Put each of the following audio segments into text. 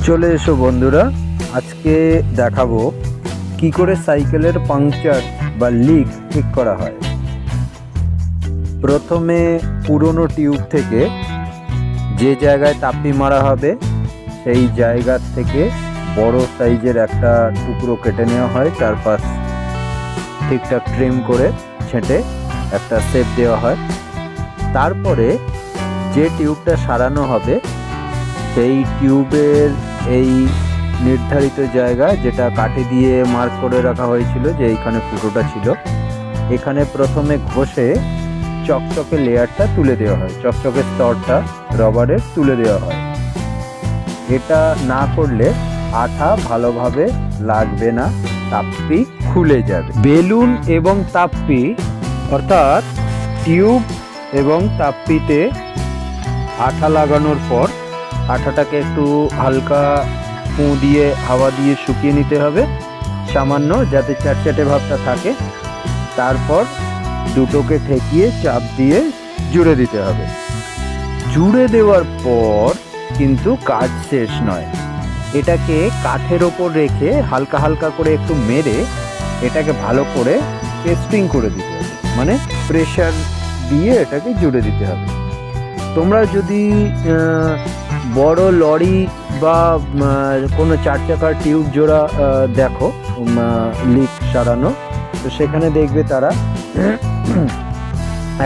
চলে এসো বন্ধুরা, আজকে দেখাবো কি করে সাইকেলের পাংচার বা লিক ঠিক করা হয়। প্রথমে পুরনো টিউব থেকে যে জায়গায় তাপ্পি মারা হবে সেই জায়গা থেকে বড় সাইজের একটা টুকরো কেটে নেওয়া হয়, চারপাশ ঠিকঠাক ট্রিম করে ছেঁটে একটা শেপ দেওয়া হয়। তারপরে যে টিউবটা সারানো হবে সেই টিউবের এই নির্ধারিত জায়গা, যেটা কাঠি দিয়ে মার্ক করে রাখা হয়েছিল যে এইখানে ফুটোটা ছিল, এখানে প্রথমে ঘষে চকচকে লেয়ারটা তুলে দেওয়া হয়, চকচকে স্তরটা রবারের তুলে দেওয়া হয়। এটা না করলে আঠা ভালোভাবে লাগবে না, তাপ্পি খুলে যাবে। বেলুন এবং তাপ্পি অর্থাৎ টিউব এবং তাপ্পিতে আঠা লাগানোর পর আঠাটাকে একটু হালকা ফু দিয়ে হাওয়া দিয়ে শুকিয়ে নিতে হবে সামান্য, যাতে চ্যাটচ্যাটে ভাবটা থাকে। তারপর দুটোকে ঠেকিয়ে চাপ দিয়ে জুড়ে দিতে হবে। জুড়ে দেওয়ার পর কিন্তু কাজ শেষ নয়, এটাকে কাঠের ওপর রেখে হালকা হালকা করে একটু মেরে এটাকে ভালো করে টেস্টিং করে দিতে হবে, মানে প্রেশার দিয়ে এটাকে জুড়ে দিতে হবে। তোমরা যদি বড় লরি বা কোনো চার চাকার টিউব জোড়া দেখো লিক সারানো, তো সেখানে দেখবে তারা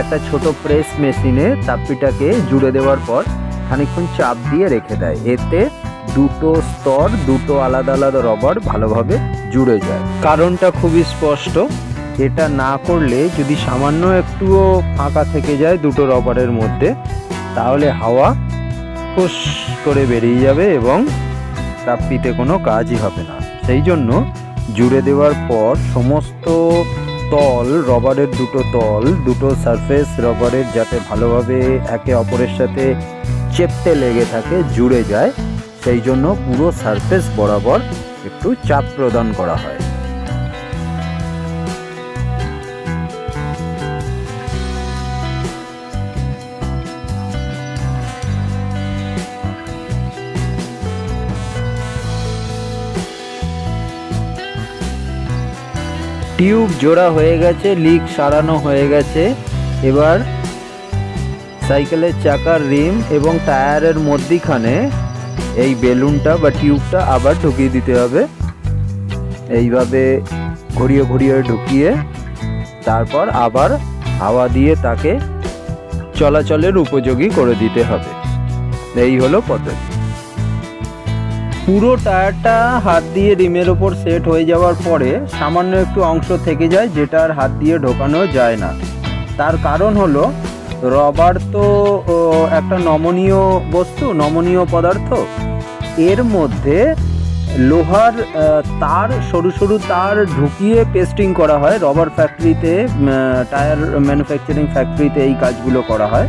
একটা ছোট প্রেস মেশিনে তাপ্পিটাকে জুড়ে দেওয়ার পর খানিকক্ষণ চাপ দিয়ে রেখে দেয়। এতে দুটো স্তর, দুটো আলাদা আলাদা রবার ভালোভাবে জুড়ে যায়। কারণটা খুবই স্পষ্ট, এটা না করলে যদি সামান্য একটুও ফাঁকা থেকে যায় দুটো রবারের মধ্যে, তাহলে হাওয়া ফুস করে বেরিয়ে যাবে এবং তাপ্পিতে কোনো কাজই হবে না। সেই জন্য জুড়ে দেওয়ার পর সমস্ত তল রবারের, দুটো সারফেস রবারের যাতে ভালোভাবে একে অপরের সাথে চেপতে লেগে থাকে, জুড়ে যায়, সেই জন্য পুরো সারফেস বরাবর একটু চাপ প্রদান করা হয়। টিউব জোড়া হয়ে গেছে, লিক সারানো হয়ে গেছে। এবার সাইকেলের চাকার রিম এবং টায়ারের মধ্যিখানে এই বেলুনটা বা টিউবটা আবার ঢুকিয়ে দিতে হবে। এইভাবে ঘুরিয়ে ঘুরিয়ে ঢুকিয়ে তারপর আবার হাওয়া দিয়ে তাকে চলাচলের উপযোগী করে দিতে হবে। এই হলো পদ্ধতি। পুরো টায়ারটা হাত দিয়ে রিমের ওপর সেট হয়ে যাওয়ার পরে সামান্য একটু অংশ থেকে যায়, যেটা আর হাত দিয়ে ঢোকানো যায় না। তার কারণ হলো রবার তো একটা নমনীয় বস্তু, নমনীয় পদার্থ। এর মধ্যে লোহার তার, সরু সরু তার ঢুকিয়ে পেস্টিং করা হয়। রবার ফ্যাক্টরিতে, টায়ার ম্যানুফ্যাকচারিং ফ্যাক্টরিতে এই কাজগুলো করা হয়,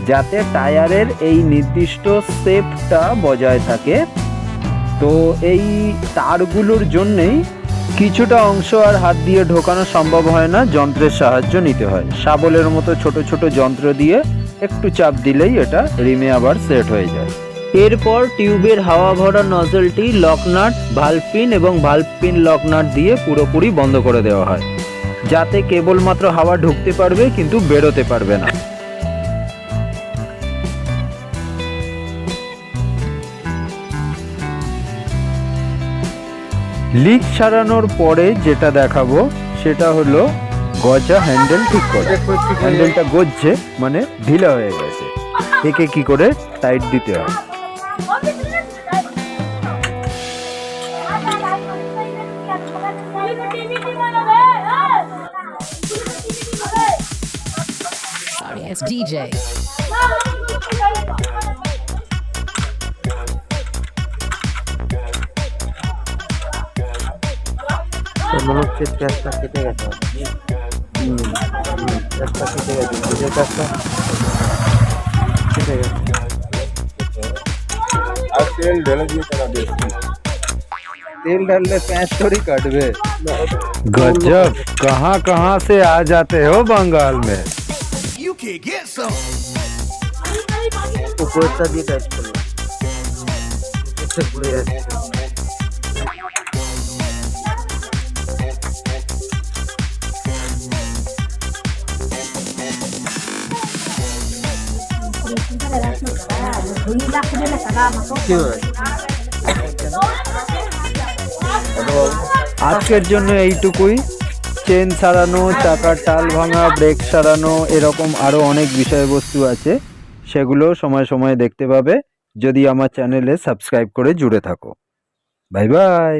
যাতে টায়ারের এই নির্দিষ্ট শেপটা বজায় থাকে। তো এই তারগুলোর জন্যেই কিছুটা অংশ আর হাত দিয়ে ঢোকানো সম্ভব হয় না, যন্ত্রের সাহায্য নিতে হয়। শাবলের মতো ছোট ছোট যন্ত্র দিয়ে একটু চাপ দিলেই এটা রিমে আবার সেট হয়ে যায়। এরপর টিউবের হাওয়া ভরা নজলটি লকনাট, ভালভ পিন এবং ভালভ পিন লকনাট দিয়ে পুরোপুরি বন্ধ করে দেওয়া হয়, যাতে কেবলমাত্র হাওয়া ঢুকতে পারবে কিন্তু বেরোতে পারবে না। লিক সারানোর পরে যেটা দেখাবো সেটা হলো গজা হ্যান্ডেল ঠিক করা। হ্যান্ডেলটা গজছে মানে ঢিলা হয়ে গেছে, একে কি করে টাইট দিতে হয়। Sorry, it's DJ. মনে হচ্ছে চেষ্টা কেটে গেছে, চেষ্টা কেটে গেছে, বুঝে চেষ্টা কেটে গেছে। আর তেল ঢেলে দিয়ে তারা দেখছি, तेल डालने पैंच थोड़ी कटवे। गजब, कहाँ कहाँ से आ जाते हो बंगाल में। You can get some. ऊपर से भी टच करो। আস্তে ঘুরে যাচ্ছে। আজকের জন্য এইটুকুই। চেন সারানো, চাকার টাল ভাঙা, ব্রেক সারানো, এরকম আরও অনেক বিষয়বস্তু আছে, সেগুলো সময় সময় দেখতে পাবে যদি আমার চ্যানেলে সাবস্ক্রাইব করে জুড়ে থাকো। Bye bye.